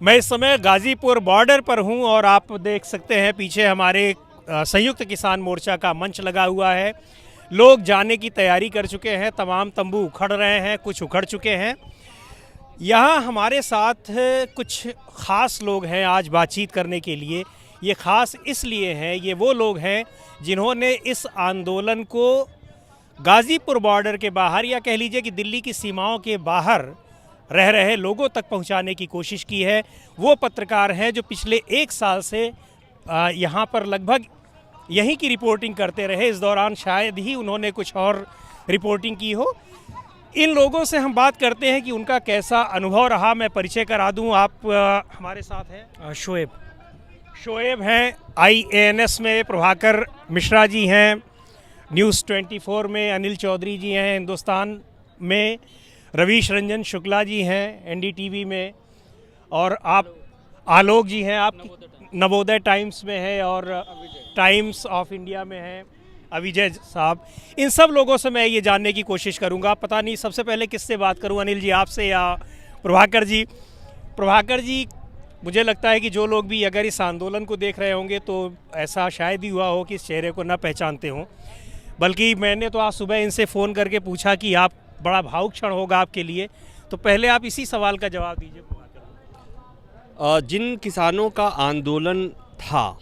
मैं इस समय गाज़ीपुर बॉर्डर पर हूं और आप देख सकते हैं पीछे हमारे संयुक्त किसान मोर्चा का मंच लगा हुआ है। लोग जाने की तैयारी कर चुके हैं, तमाम तंबू उखड़ रहे हैं, कुछ उखड़ चुके हैं। यहाँ हमारे साथ कुछ ख़ास लोग हैं आज बातचीत करने के लिए। ये ख़ास इसलिए हैं, ये वो लोग हैं जिन्होंने इस आंदोलन को गाज़ीपुर बॉर्डर के बाहर या कह लीजिए कि दिल्ली की सीमाओं के बाहर रह रहे लोगों तक पहुंचाने की कोशिश की है। वो पत्रकार हैं जो पिछले 1 साल से यहाँ पर लगभग यहीं की रिपोर्टिंग करते रहे। इस दौरान शायद ही उन्होंने कुछ और रिपोर्टिंग की हो। इन लोगों से हम बात करते हैं कि उनका कैसा अनुभव रहा। मैं परिचय करा दूं, आप हमारे साथ हैं शोएब हैं, IANS में प्रभाकर मिश्रा जी हैं, न्यूज़ 24 में अनिल चौधरी जी हैं, हिंदुस्तान में रवीश रंजन शुक्ला जी हैं, NDTV में, और आप आलोक जी हैं, आप नवोदय टाइम्स में हैं और टाइम्स ऑफ इंडिया में हैं, अविजय साहब। इन सब लोगों से मैं ये जानने की कोशिश करूंगा। पता नहीं सबसे पहले किससे बात करूं, अनिल जी आपसे या प्रभाकर जी। प्रभाकर जी, मुझे लगता है कि जो लोग भी अगर इस आंदोलन को देख रहे होंगे तो ऐसा शायद ही हुआ हो कि इस चेहरे को ना पहचानते हों। बल्कि मैंने तो आज सुबह इनसे फ़ोन करके पूछा कि आप बड़ा भावुक क्षण होगा आपके लिए, तो पहले आप इसी सवाल का जवाब दीजिए। जिन किसानों का आंदोलन था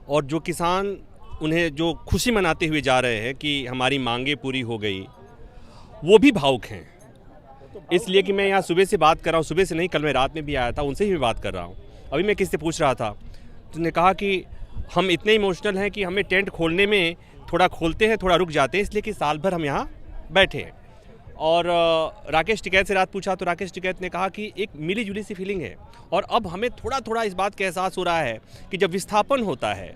और जो किसान उन्हें जो खुशी मनाते हुए जा रहे हैं कि हमारी मांगें पूरी हो गई, वो भी भावुक हैं। इसलिए कि मैं यहाँ सुबह से बात कर रहा हूँ, सुबह से नहीं, कल मैं रात में भी आया था, उनसे ही मैं बात कर रहा हूँ। अभी मैं किससे पूछ रहा था तो उन्होंने कहा कि हम इतने इमोशनल हैं कि हमें टेंट खोलने में थोड़ा खोलते हैं, थोड़ा रुक जाते हैं, इसलिए कि साल भर हम यहाँ बैठे हैं। और राकेश टिकैत से रात पूछा तो राकेश टिकैत ने कहा कि एक मिली जुली सी फीलिंग है और अब हमें थोड़ा थोड़ा इस बात का एहसास हो रहा है कि जब विस्थापन होता है,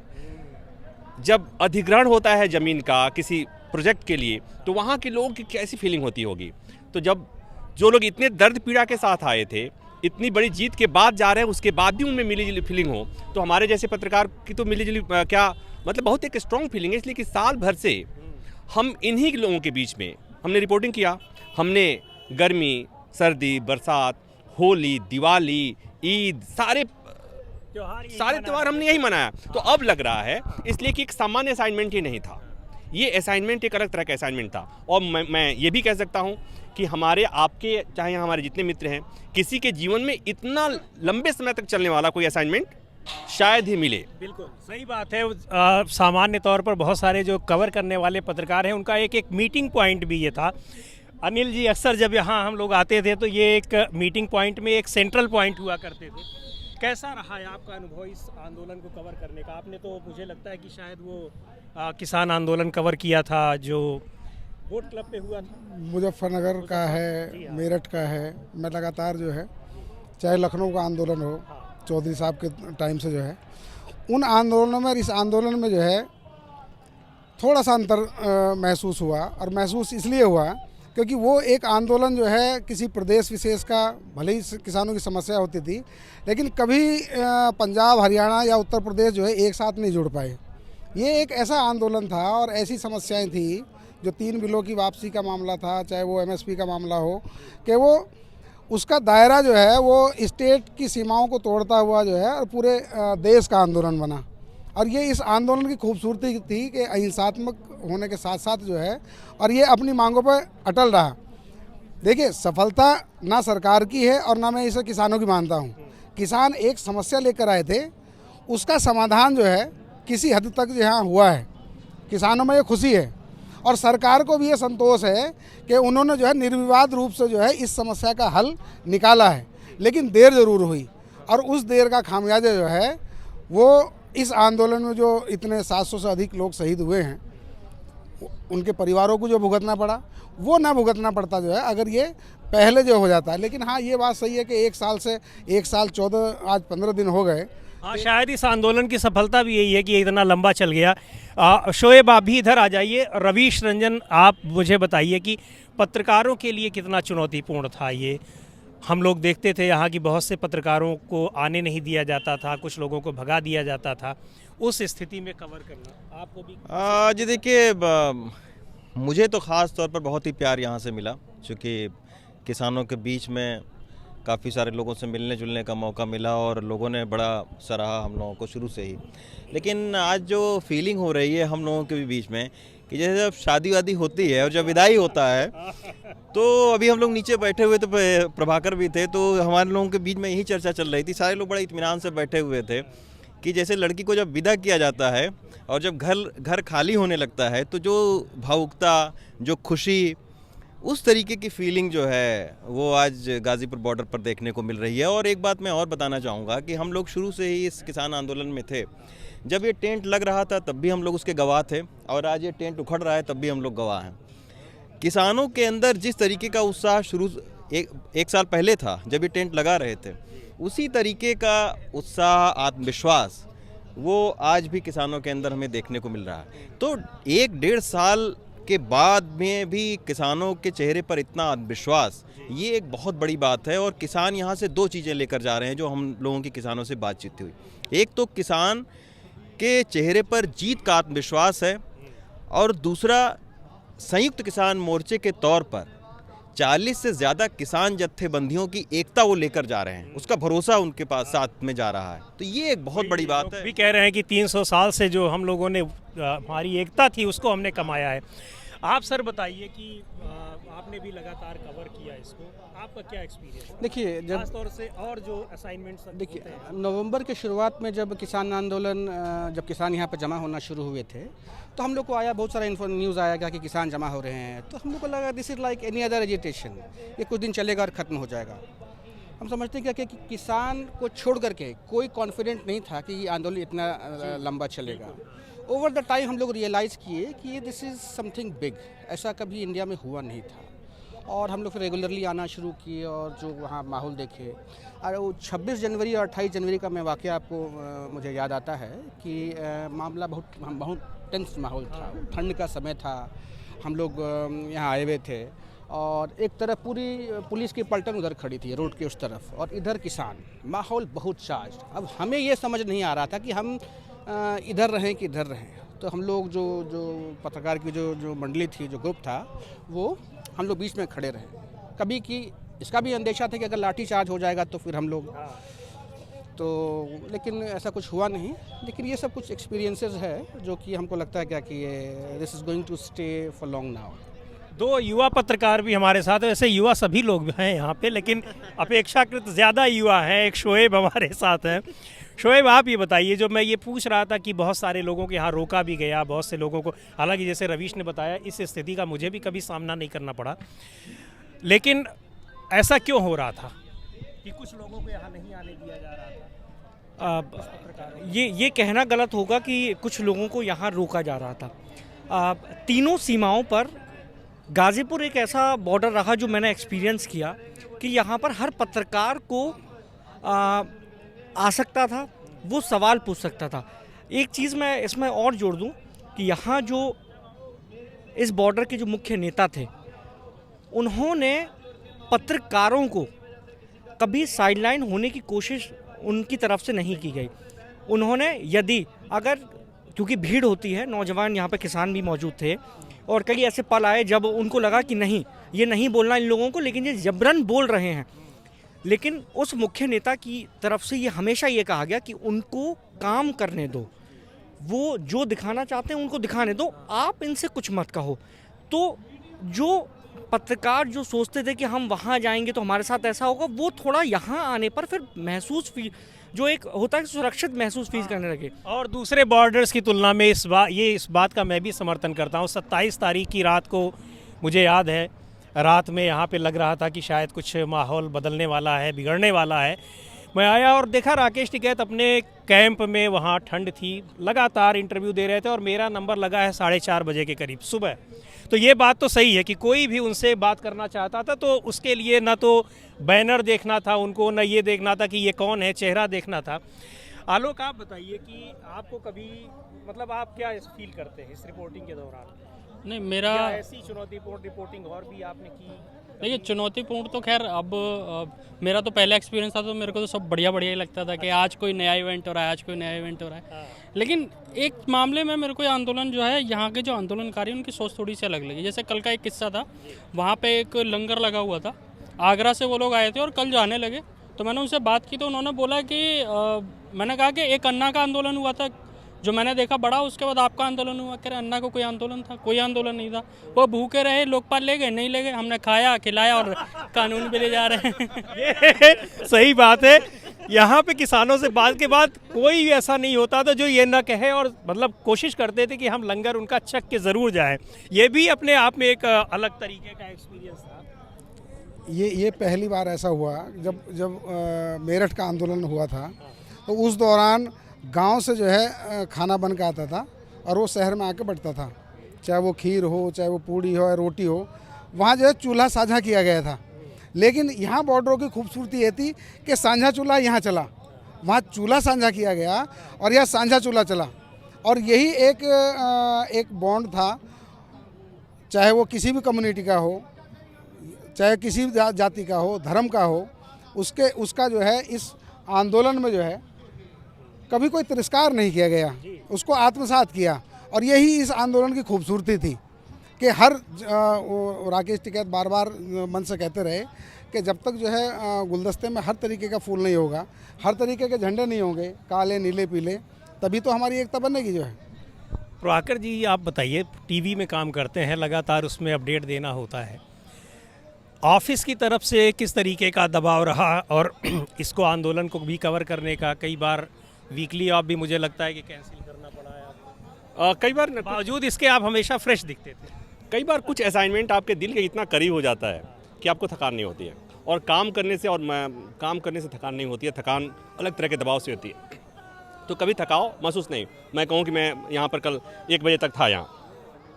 जब अधिग्रहण होता है ज़मीन का किसी प्रोजेक्ट के लिए, तो वहाँ के लोगों की कैसी फीलिंग होती होगी। तो जब जो लोग इतने दर्द पीड़ा के साथ आए थे, इतनी बड़ी जीत के बाद जा रहे हैं, उसके बाद भी उनमें मिली जुली फीलिंग हो, तो हमारे जैसे पत्रकार की तो मिली जुली क्या मतलब बहुत एक स्ट्रॉन्ग फीलिंग है। इसलिए कि साल भर से हम इन्हीं लोगों के बीच में हमने रिपोर्टिंग किया। हमने गर्मी, सर्दी, बरसात, होली, दिवाली, ईद, सारे त्यौहार हमने यही मनाया। तो अब लग रहा है इसलिए कि एक सामान्य असाइनमेंट ही नहीं था, ये असाइनमेंट एक अलग तरह का असाइनमेंट था। और मैं ये भी कह सकता हूँ कि हमारे आपके चाहे हमारे जितने मित्र हैं, किसी के जीवन में इतना लंबे समय तक चलने वाला कोई असाइनमेंट शायद ही मिले। बिल्कुल सही बात है। सामान्य तौर पर बहुत सारे जो कवर करने वाले पत्रकार हैं, उनका एक मीटिंग पॉइंट भी ये था। अनिल जी, अक्सर जब यहाँ हम लोग आते थे तो ये एक मीटिंग पॉइंट में एक सेंट्रल पॉइंट हुआ करते थे। कैसा रहा है आपका अनुभव इस आंदोलन को कवर करने का? आपने तो मुझे लगता है कि शायद वो किसान आंदोलन कवर किया था जो वोट क्लब पे हुआ था। मुजफ्फरनगर का है, मेरठ का है। मैं लगातार जो है, चाहे लखनऊ का आंदोलन हो, चौधरी साहब के टाइम से जो है, उन आंदोलनों में, इस आंदोलन में जो है थोड़ा सा अंतर महसूस हुआ। और महसूस इसलिए हुआ क्योंकि वो एक आंदोलन जो है किसी प्रदेश विशेष का, भले ही किसानों की समस्या होती थी, लेकिन कभी पंजाब, हरियाणा या उत्तर प्रदेश जो है एक साथ नहीं जुड़ पाए। ये एक ऐसा आंदोलन था और ऐसी समस्याएं थी, जो 3 बिलों की वापसी का मामला था, चाहे वो MSP का मामला हो, कि वो उसका दायरा जो है वो स्टेट की सीमाओं को तोड़ता हुआ जो है और पूरे देश का आंदोलन बना। और ये इस आंदोलन की खूबसूरती थी कि अहिंसात्मक होने के साथ साथ जो है, और ये अपनी मांगों पर अटल रहा। देखिए, सफलता ना सरकार की है और ना मैं इसे किसानों की मानता हूँ। किसान एक समस्या लेकर आए थे, उसका समाधान जो है किसी हद तक यहाँ हुआ है। किसानों में ये खुशी है और सरकार को भी ये संतोष है कि उन्होंने जो है निर्विवाद रूप से जो है इस समस्या का हल निकाला है। लेकिन देर ज़रूर हुई और उस देर का खामियाजा जो है वो इस आंदोलन में जो इतने 700 से अधिक लोग शहीद हुए हैं, उनके परिवारों को जो भुगतना पड़ा, वो ना भुगतना पड़ता जो है अगर ये पहले जो हो जाता है। लेकिन हाँ, ये बात सही है कि 1 साल से 1 साल 14, आज 15 दिन हो गए। हाँ, शायद इस आंदोलन की सफलता भी यही है कि इतना लंबा चल गया। शोएब, आप भी इधर आ जाइए। रवीश रंजन, आप मुझे बताइए कि पत्रकारों के लिए कितना चुनौतीपूर्ण था ये। हम लोग देखते थे यहाँ की बहुत से पत्रकारों को आने नहीं दिया जाता था, कुछ लोगों को भगा दिया जाता था। उस स्थिति में कवर करना आपको भी? जी देखिए, मुझे तो ख़ास तौर पर बहुत ही प्यार यहाँ से मिला, क्योंकि किसानों के बीच में काफ़ी सारे लोगों से मिलने जुलने का मौका मिला और लोगों ने बड़ा सराहा हम लोगों को शुरू से ही। लेकिन आज जो फीलिंग हो रही है हम लोगों के भी बीच में कि जैसे जब शादी वादी होती है और जब विदाई होता है, तो अभी हम लोग नीचे बैठे हुए थे, प्रभाकर भी थे, तो हमारे लोगों के बीच में यही चर्चा चल रही थी। सारे लोग बड़े इत्मीनान से बैठे हुए थे कि जैसे लड़की को जब विदा किया जाता है और जब घर खाली होने लगता है, तो जो भावुकता, जो खुशी, उस तरीके की फीलिंग जो है वो आज गाज़ीपुर बॉर्डर पर देखने को मिल रही है। और एक बात मैं और बताना चाहूँगा कि हम लोग शुरू से ही इस किसान आंदोलन में थे। जब ये टेंट लग रहा था तब भी हम लोग उसके गवाह थे, और आज ये टेंट उखड़ रहा है तब भी हम लोग गवाह हैं। किसानों के अंदर जिस तरीके का उत्साह शुरू एक साल पहले था जब ये टेंट लगा रहे थे, उसी तरीके का उत्साह, आत्मविश्वास वो आज भी किसानों के अंदर हमें देखने को मिल रहा है। तो 1-1.5 साल के बाद में भी किसानों के चेहरे पर इतना आत्मविश्वास, ये एक बहुत बड़ी बात है। और किसान यहाँ से 2 चीज़ें लेकर जा रहे हैं जो हम लोगों की किसानों से बातचीत हुई। एक तो किसान के चेहरे पर जीत का आत्मविश्वास है, और दूसरा संयुक्त किसान मोर्चे के तौर पर 40 से ज़्यादा किसान जत्थेबंदियों की एकता वो लेकर जा रहे हैं, उसका भरोसा उनके पास साथ में जा रहा है। तो ये एक बहुत बड़ी बात है। भी कह रहे हैं कि 300 साल से जो हम लोगों ने हमारी एकता थी उसको हमने कमाया है। आप सर बताइए कि आपने भी लगातार कवर किया इसको, आपका क्या एक्सपीरियंस है? देखिए, जब खासतौर से और जो असाइनमेंट्स देखिए नवंबर के शुरुआत में जब किसान आंदोलन, जब किसान यहाँ पर जमा होना शुरू हुए थे, तो हम लोग को आया बहुत सारा न्यूज़ आया कि किसान जमा हो रहे हैं। तो हम लोग को लगा this is like any other agitation, ये कुछ दिन चलेगा और ख़त्म हो जाएगा। हम समझते हैं कि किसान को छोड़ करके कोई कॉन्फिडेंट नहीं था कि ये आंदोलन इतना लंबा चलेगा। ओवर द टाइम हम लोग रियलाइज़ किए कि ये दिस इज़ समथिंग बिग, ऐसा कभी इंडिया में हुआ नहीं था। और हम लोग फिर रेगुलरली आना शुरू किए और जो वहाँ माहौल देखे। और वो 26 जनवरी और 28 जनवरी का मैं वाक़या आपको मुझे याद आता है कि मामला बहुत टेंस माहौल था। ठंड का समय था, हम लोग यहाँ आए हुए थे, और एक तरफ पूरी पुलिस की पलटन उधर खड़ी थी रोड के उस तरफ, और इधर किसान, माहौल बहुत चार्ज। अब हमें ये समझ नहीं आ रहा था कि हम इधर रहें कि इधर रहें। तो हम लोग जो पत्रकार की जो मंडली थी, जो ग्रुप था, वो हम लोग बीच में खड़े रहे। कभी कि इसका भी अंदेशा था कि अगर लाठी चार्ज हो जाएगा तो फिर हम लोग लेकिन ऐसा कुछ हुआ नहीं। लेकिन ये सब कुछ एक्सपीरियंसेस है जो कि हमको लगता है क्या कि ये this is going to stay for long now. 2 युवा पत्रकार भी हमारे साथ हैं। वैसे युवा सभी लोग हैं यहाँ पे, लेकिन अपेक्षाकृत ज़्यादा युवा हैं। एक शोएब हमारे साथ हैं। शोएब, आप ये बताइए, जो मैं ये पूछ रहा था कि बहुत सारे लोगों के यहाँ रोका भी गया, बहुत से लोगों को, हालांकि जैसे रवीश ने बताया इस स्थिति का मुझे भी कभी सामना नहीं करना पड़ा, लेकिन ऐसा क्यों हो रहा था कि कुछ लोगों को यहाँ नहीं आने दिया जा रहा था? ये कहना गलत होगा कि कुछ लोगों को यहाँ रोका जा रहा था। तीनों सीमाओं पर गाज़ीपुर एक ऐसा बॉर्डर रहा जो मैंने एक्सपीरियंस किया कि यहाँ पर हर पत्रकार को आ सकता था, वो सवाल पूछ सकता था। एक चीज़ मैं इसमें और जोड़ दूं कि यहाँ जो इस बॉर्डर के जो मुख्य नेता थे, उन्होंने पत्रकारों को कभी साइडलाइन होने की कोशिश उनकी तरफ से नहीं की गई। उन्होंने क्योंकि भीड़ होती है, नौजवान यहाँ पे किसान भी मौजूद थे, और कई ऐसे पल आए जब उनको लगा कि नहीं, ये नहीं बोलना इन लोगों को, लेकिन ये जबरन बोल रहे हैं। लेकिन उस मुख्य नेता की तरफ से ये हमेशा ये कहा गया कि उनको काम करने दो, वो जो दिखाना चाहते हैं उनको दिखाने दो, आप इनसे कुछ मत कहो। तो जो पत्रकार जो सोचते थे कि हम वहाँ जाएंगे तो हमारे साथ ऐसा होगा, वो थोड़ा यहाँ आने पर फिर जो एक होता है सुरक्षित महसूस फील करने लगे। और दूसरे बॉर्डर्स की तुलना में इस बात का मैं भी समर्थन करता हूँ। 27 तारीख की रात को मुझे याद है, रात में यहाँ पे लग रहा था कि शायद कुछ माहौल बदलने वाला है, बिगड़ने वाला है। मैं आया और देखा राकेश टिकैत अपने कैंप में, वहाँ ठंड थी, लगातार इंटरव्यू दे रहे थे, और मेरा नंबर लगा है 4:30 बजे के करीब सुबह। तो ये बात तो सही है कि कोई भी उनसे बात करना चाहता था तो उसके लिए ना तो बैनर देखना था उनको, ना ये देखना था कि ये कौन है, चेहरा देखना था। आलोक, आप बताइए कि आपको कभी, मतलब आप क्या फील करते हैं इस रिपोर्टिंग के दौरान? नहीं, मेरा ऐसी चुनौतीपूर्ण रिपोर्टिंग और भी आपने की? देखिए, चुनौतीपूर्ण तो खैर अब मेरा तो पहला एक्सपीरियंस था, तो मेरे को तो सब बढ़िया ही लगता था कि आज कोई नया इवेंट हो रहा है, आज कोई नया इवेंट हो रहा है। लेकिन एक मामले में मेरे को ये आंदोलन जो है, यहाँ के जो आंदोलनकारी उनकी सोच थोड़ी सी अलग लगी। जैसे कल का एक किस्सा था, वहाँ पे एक लंगर लगा हुआ था, आगरा से वो लोग आए थे और कल जाने लगे। तो मैंने उनसे बात की तो उन्होंने बोला कि मैंने कहा कि एक अन्ना का आंदोलन हुआ था जो मैंने देखा बड़ा, उसके बाद आपका आंदोलन हुआ। कह रहे अन्ना को कोई आंदोलन था? कोई आंदोलन नहीं था, वो भूखे रहे, लोकपाल ले गए, नहीं ले गए, हमने खाया खिलाया और कानून पे ले जा रहे हैं। ये सही बात है। यहाँ पे किसानों से बात के बाद कोई ऐसा नहीं होता था जो ये ना कहे, और मतलब कोशिश करते थे कि हम लंगर उनका चख के ज़रूर जाएं। ये भी अपने आप में एक अलग तरीके का एक्सपीरियंस था। ये पहली बार ऐसा हुआ जब मेरठ का आंदोलन हुआ था, तो उस दौरान गांव से जो है खाना बन के आता था और वो शहर में आके बैठता था, चाहे वो खीर हो, चाहे वो पूड़ी हो या रोटी हो, वहाँ जो है चूल्हा साझा किया गया था। लेकिन यहाँ बॉर्डरों की खूबसूरती ये थी कि साझा चूल्हा यहाँ चला, वहाँ चूल्हा साझा किया गया और यहाँ साझा चूल्हा चला, और यही एक बॉन्ड था, चाहे वो किसी भी कम्युनिटी का हो, चाहे किसी भी जाति का हो, धर्म का हो, उसका जो है इस आंदोलन में जो है कभी कोई तिरस्कार नहीं किया गया, उसको आत्मसात किया। और यही इस आंदोलन की खूबसूरती थी कि हर राकेश टिकैत बार बार मन से कहते रहे कि जब तक जो है गुलदस्ते में हर तरीके का फूल नहीं होगा, हर तरीके के झंडे नहीं होंगे, काले नीले पीले, तभी तो हमारी एकता बनेगी जो है। प्रभाकर जी, आप बताइए, टीवी में काम करते हैं, लगातार उसमें अपडेट देना होता है, ऑफिस की तरफ से किस तरीके का दबाव रहा और इसको आंदोलन को भी कवर करने का? कई बार वीकली ऑफ भी मुझे लगता है कि कैंसिल करना पड़ा है आपको। कई बार बावजूद इसके आप हमेशा फ्रेश दिखते थे। कई बार कुछ असाइनमेंट आपके दिल के इतना करीब हो जाता है कि आपको थकान नहीं होती है, और काम करने से थकान नहीं होती है, थकान अलग तरह के दबाव से होती है। तो कभी थकाव महसूस नहीं। मैं कहूँ कि मैं यहाँ पर कल 1 बजे तक था,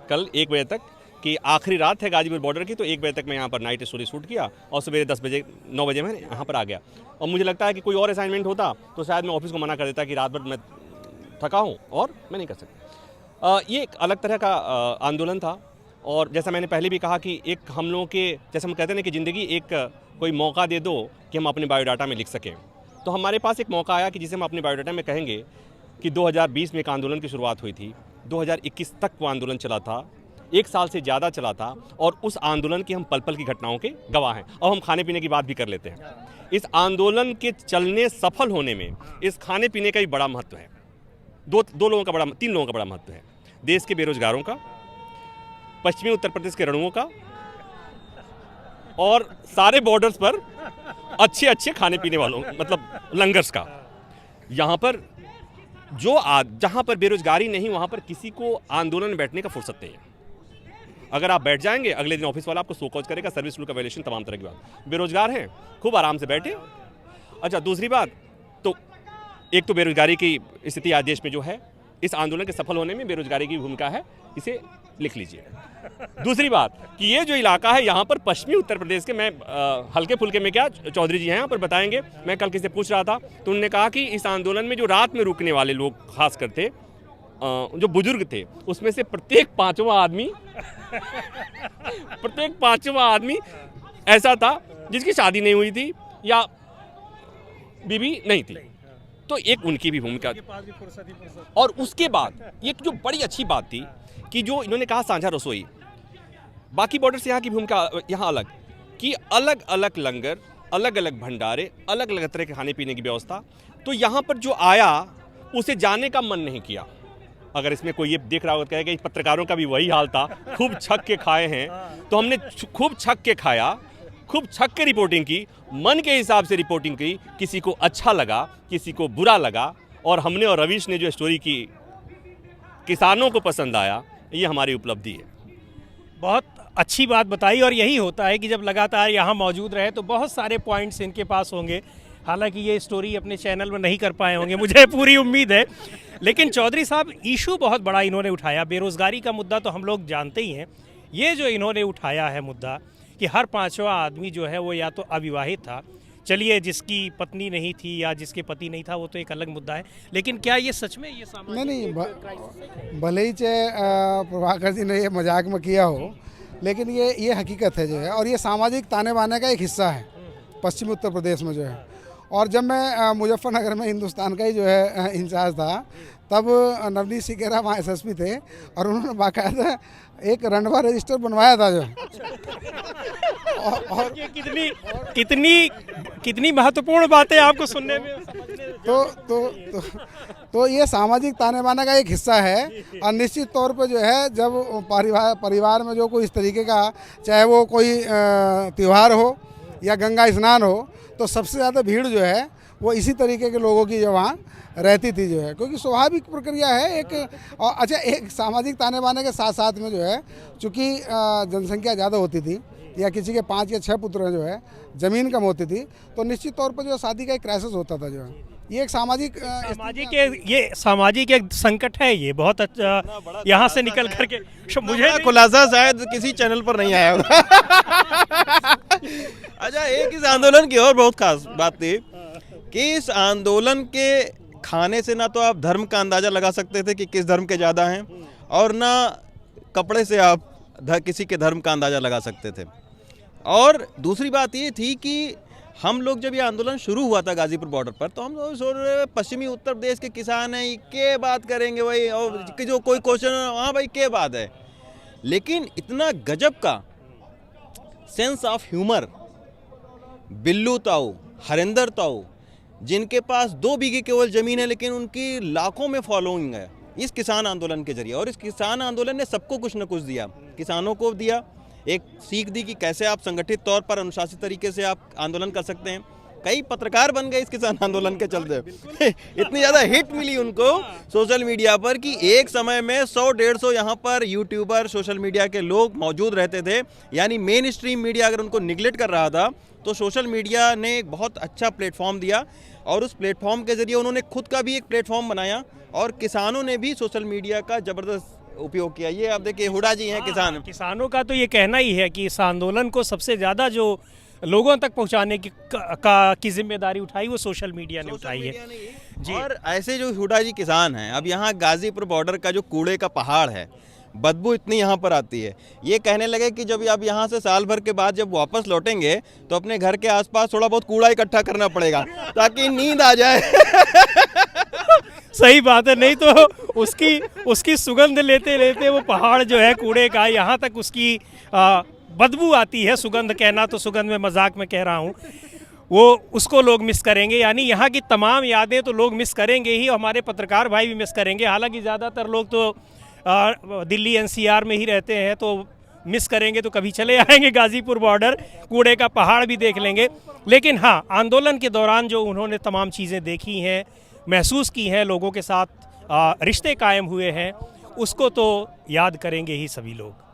कल 1 बजे तक कि आखिरी रात है गाजीपुर बॉर्डर की, तो 1 बजे तक मैं यहाँ पर नाइट स्टोरी शूट किया और सवेरे 9 बजे मैं यहाँ पर आ गया। और मुझे लगता है कि कोई और असाइनमेंट होता तो शायद मैं ऑफिस को मना कर देता कि रात भर मैं थका हूँ और मैं नहीं कर सकता। ये एक अलग तरह का आंदोलन था, और जैसा मैंने पहले भी कहा कि एक हम लोगों के, जैसे हम कहते हैं कि ज़िंदगी एक कोई मौका दे दो कि हम अपने बायोडाटा में लिख सकें, तो हमारे पास एक मौका आया कि जिसे हम अपने बायोडाटा में कहेंगे कि 2020 में एक आंदोलन की शुरुआत हुई थी, 2021 तक वो आंदोलन चला था, 1 साल से ज़्यादा चला था, और उस आंदोलन की हम पल पल की घटनाओं के गवाह हैं। और हम खाने पीने की बात भी कर लेते हैं। इस आंदोलन के चलने, सफल होने में इस खाने पीने का भी बड़ा महत्व है। 3 लोगों का बड़ा महत्व है। देश के बेरोजगारों का, पश्चिमी उत्तर प्रदेश के रणुओं का, और सारे बॉर्डर्स पर अच्छे खाने पीने वालों, मतलब लंगर्स का। यहाँ पर जहाँ पर बेरोजगारी नहीं, वहाँ पर किसी को आंदोलन में बैठने का फुर्सत नहीं है। अगर आप बैठ जाएंगे, अगले दिन ऑफिस वाला आपको शो कॉज करेगा, सर्विस रूल का वायलेशन, तमाम तरह की बात। बेरोजगार हैं, खूब आराम से बैठे। अच्छा, दूसरी बात, तो एक तो बेरोजगारी की स्थिति आज देश में जो है, इस आंदोलन के सफल होने में बेरोजगारी की भूमिका है, इसे लिख लीजिए। दूसरी बात कि ये जो इलाका है यहाँ पर पश्चिमी उत्तर प्रदेश के, मैं हल्के फुल्के में क्या, चौधरी जी हैं यहाँ पर बताएंगे, मैं कल किसी से पूछ रहा था तो उन्होंने कहा कि इस आंदोलन में जो रात में रुकने वाले लोग खास करते, जो बुजुर्ग थे, उसमें से प्रत्येक पांचवा आदमी ऐसा था जिसकी शादी नहीं हुई थी या बीवी नहीं थी। तो एक उनकी भी भूमिका। और उसके बाद एक जो बड़ी अच्छी बात थी कि जो इन्होंने कहा साझा रसोई, बाकी बॉर्डर से यहाँ की भूमिका यहाँ अलग, कि अलग अलग लंगर, अलग अलग भंडारे, अलग अलग तरह के खाने पीने की व्यवस्था। तो यहाँ पर जो आया उसे जाने का मन नहीं किया। अगर इसमें कोई ये देख रहा होगा कहेगा कि पत्रकारों का भी वही हाल था, खूब छक के खाए हैं, तो हमने खूब छक के खाया, खूब छक के रिपोर्टिंग की, मन के हिसाब से रिपोर्टिंग की, किसी को अच्छा लगा, किसी को बुरा लगा, और हमने और रवीश ने जो स्टोरी की किसानों को पसंद आया, ये हमारी उपलब्धि है। बहुत अच्छी बात बताई, और यही होता है कि जब लगातार यहाँ मौजूद रहे तो बहुत सारे पॉइंट्स इनके पास होंगे। हालांकि ये स्टोरी अपने चैनल में नहीं कर पाए होंगे, मुझे पूरी उम्मीद है। लेकिन चौधरी साहब, इशू बहुत बड़ा इन्होंने उठाया। बेरोज़गारी का मुद्दा तो हम लोग जानते ही हैं। ये जो इन्होंने उठाया है मुद्दा कि हर 5वां आदमी जो है वो या तो अविवाहित था, चलिए जिसकी पत्नी नहीं थी या जिसके पति नहीं था वो तो एक अलग मुद्दा है, लेकिन क्या ये सच में ये सामाजिक नहीं, भले ही चाहे प्रभाकर जी ने ये मजाक में किया हो, लेकिन ये हकीकत है जो है, और ये सामाजिक ताने बाने का एक हिस्सा है पश्चिमी उत्तर प्रदेश में जो है। और जब मैं मुजफ्फरनगर में हिंदुस्तान का ही जो है इंचार्ज था, तब नवनीत सिकेरा वहाँ एसएसपी थे और उन्होंने बाकायदा एक रंडवा रजिस्टर बनवाया था जो और ये कितनी महत्वपूर्ण बातें आपको सुनने में तो ये सामाजिक ताने बाने का एक हिस्सा है। और निश्चित तौर पे जो है जब परिवार में जो कोई इस तरीके का, चाहे वो कोई त्यौहार हो या गंगा स्नान हो, तो सबसे ज़्यादा भीड़ जो है वो इसी तरीके के लोगों की जो वहाँ रहती थी जो है, क्योंकि स्वाभाविक प्रक्रिया है एक। और अच्छा, एक सामाजिक ताने बाने के साथ साथ में जो है, चूँकि जनसंख्या ज़्यादा होती थी या किसी के 5 या 6 पुत्र जो है, ज़मीन कम होती थी, तो निश्चित तौर पर जो शादी का एक क्राइसिस होता था जो है, ये एक सामाजिक एक संकट है। ये बहुत अच्छा, यहाँ से निकल करके मुझे खुलासा शायद किसी चैनल पर नहीं आया होगा। अच्छा, एक इस आंदोलन की और बहुत खास बात थी कि इस आंदोलन के खाने से ना तो आप धर्म का अंदाज़ा लगा सकते थे कि किस धर्म के ज़्यादा हैं, और ना कपड़े से आप किसी के धर्म का अंदाज़ा लगा सकते थे। और दूसरी बात ये थी कि हम लोग जब ये आंदोलन शुरू हुआ था गाज़ीपुर बॉर्डर पर, तो हम लोग सोच रहे पश्चिमी उत्तर प्रदेश के किसान हैं, क्या बात करेंगे भाई, और कि जो कोई क्वेश्चन, हाँ भाई क्या बात है। लेकिन इतना गजब का सेंस ऑफ ह्यूमर बिल्लू ताऊ, हरिंदर ताऊ, जिनके पास 2 बीघे केवल ज़मीन है, लेकिन उनकी लाखों में फॉलोइंग है इस किसान आंदोलन के जरिए। और इस किसान आंदोलन ने सबको कुछ न कुछ दिया, किसानों को दिया, एक सीख दी कि कैसे आप संगठित तौर पर अनुशासित तरीके से आप आंदोलन कर सकते हैं। कई पत्रकार बन गए इस किसान आंदोलन के चलते। इतनी ज़्यादा हिट मिली उनको सोशल मीडिया पर कि एक समय में 100-150 यहाँ पर यूट्यूबर, सोशल मीडिया के लोग मौजूद रहते थे। यानी मेन स्ट्रीम मीडिया अगर उनको निगलेक्ट कर रहा था, तो सोशल मीडिया ने एक बहुत अच्छा प्लेटफॉर्म दिया, और उस प्लेटफॉर्म के ज़रिए उन्होंने खुद का भी एक प्लेटफॉर्म बनाया, और किसानों ने भी सोशल मीडिया का ज़बरदस्त उपयोग किया। ये आप देखिए, हुडा जी हैं किसानों का तो ये कहना ही है कि इस आंदोलन को सबसे ज़्यादा जो लोगों तक पहुंचाने की जिम्मेदारी उठाई वो सोशल मीडिया ने उठाई है जी। और ऐसे जो हुडा जी किसान हैं, अब यहाँ गाज़ीपुर बॉर्डर का जो कूड़े का पहाड़ है, बदबू इतनी यहाँ पर आती है, ये कहने लगे कि जब आप यहाँ से साल भर के बाद जब वापस लौटेंगे तो अपने घर के आसपास थोड़ा बहुत कूड़ा इकट्ठा करना पड़ेगा ताकि नींद आ जाए। सही बात है, नहीं तो उसकी सुगंध लेते लेते वो पहाड़ जो है कूड़े का, यहाँ तक उसकी बदबू आती है। सुगंध कहना तो सुगंध में मजाक में कह रहा हूँ, वो उसको लोग मिस करेंगे। यानी यहाँ की तमाम यादें तो लोग मिस करेंगे ही, हमारे पत्रकार भाई भी मिस करेंगे। हालांकि ज़्यादातर लोग तो दिल्ली एनसीआर में ही रहते हैं, तो मिस करेंगे तो कभी चले आएंगे गाज़ीपुर बॉर्डर, कूड़े का पहाड़ भी देख लेंगे। लेकिन हाँ, आंदोलन के दौरान जो उन्होंने तमाम चीज़ें देखी हैं, महसूस की हैं, लोगों के साथ रिश्ते कायम हुए हैं, उसको तो याद करेंगे ही सभी लोग।